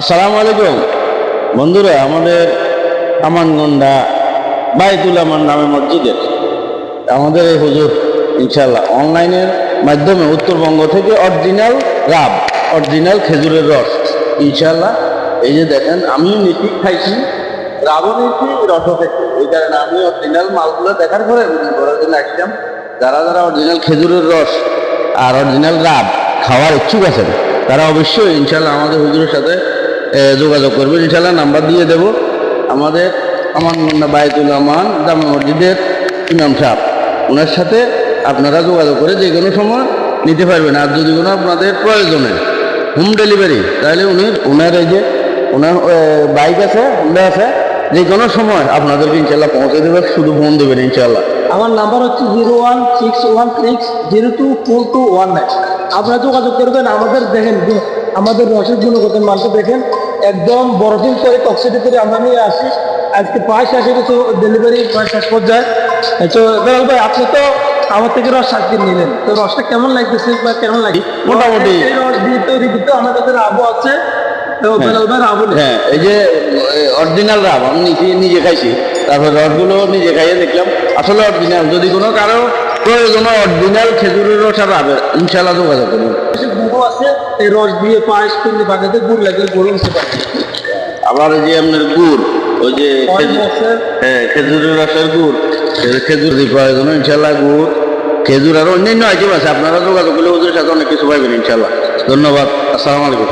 আসসালামু আলাইকুম বন্ধুরা, আমাদের আমানগন্ডা বাইতুল আমান নামে মসজিদের আমাদের এই হুজুর ইনশাল্লাহ অনলাইনের মাধ্যমে উত্তরবঙ্গ থেকে অরিজিনাল খেজুরের রস ইনশাল্লাহ। এই যে দেখেন, আমিও নিচ্ছি, খাইছি, রাবও নিচ্ছি, রসও খাইছি। এই কারণে আমি অরিজিনাল মালগুলো দেখার পরে করার জন্য আসলাম। যারা যারা অরিজিনাল খেজুরের রস আর অরিজিনাল রাব খাওয়ার ইচ্ছুক আছেন তারা অবশ্যই ইনশাল্লাহ আমাদের হুজুরের সাথে যোগাযোগ করবেন। ইনশাল্লাহ নাম্বার দিয়ে দেব। আমাদের আমানগন্ডা বাইতুল আমান জামে মসজিদের ইমাম সাহেব, ওনার সাথে আপনারা যোগাযোগ করে যে কোনো সময় নিতে পারবেন। আর যদি কোনো আপনাদের প্রয়োজনে হোম ডেলিভারি, তাহলে ওনার এই যে ওনার বাইক আছে, হুন্ডা আছে, যে কোনো সময় আপনাদেরকে ইনশাল্লাহ পৌঁছে দেবে। শুধু ফোন দেবেন ইনশাল্লাহ। আমার নাম্বার হচ্ছে 01616024219। আপনারা যোগাযোগ করবেন। আমাদের দেখেন, আমাদের রসের গুণগত মানটা দেখেন, একদম বরফিং করে টক্সিটি করে আমরা নিয়ে আসি। আজকে প্রায় শেষ হয়ে গেছে, ডেলিভারি প্রায় শেষ পর্যায়ে। তো বেলাল ভাই, আপনি তো আমার থেকে রস 7 দিন নিলেন, তো রসটা কেমন লাগতেছে বা কেমন লাগে? মোটামুটি এই রস দিয়ে তৈরি করতে আমার কাছে রাবও আছে। তো বেলাল ভাই রাবও নেই। হ্যাঁ, এই যে অরিজিনাল রাব আমি নিজে খাইছি, তারপর রসগুলো নিজে খাইয়ে দেখলাম আসলে অরিজিনাল। যদি কোনো কারো প্রয়োজন অরিজিনাল খেজুরের রস আর রাবের, ইনশাল্লাহ যোগাযোগ করুন। গুঁড়ো আছে, এই রস দিয়ে পায়েস করলে বাগাতে গুড় লাগে, গুঁড়ো হতে পারে। আবার এই যে আপনার গুড়, ওই যে খেজুরের রসের গুড়, খেজুর দিয়ে প্রয়োজন ইনশাল্লাহ গুড়, খেজুর আর অন্যান্য আইটেম আছে। আপনারা যোগাযোগ করলে ওদের সাথে অনেক কিছু পাইবেন ইনশাল্লাহ। ধন্যবাদ। আসসালামু আলাইকুম।